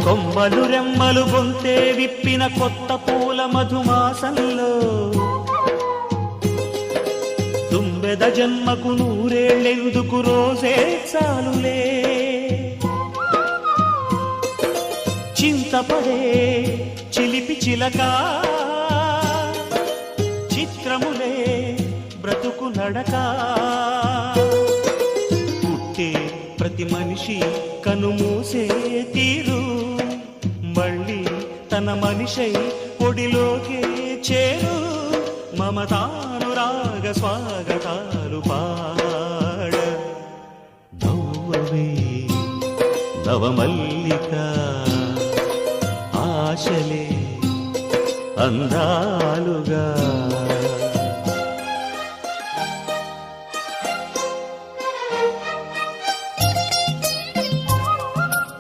కొమ్మలు రెమ్మలు గొంతే విప్పిన కొత్త పూల మధుమాసంలో తుంబెద జన్మకు నూరేళ్ళెందుకు రోజే చాలులే చింతపడే చిలిపి చిలక చిత్రములే బ్రతుకు నడక పుట్టే ప్రతి మనిషి కనుమూసే తీరు మళ్ళీ తన మనిషై ఒడిలోకే చేరు మమతానురాగ స్వాగతాలు పాడ నవ్వవే నవమల్లిక ఆశలే అందాలుగా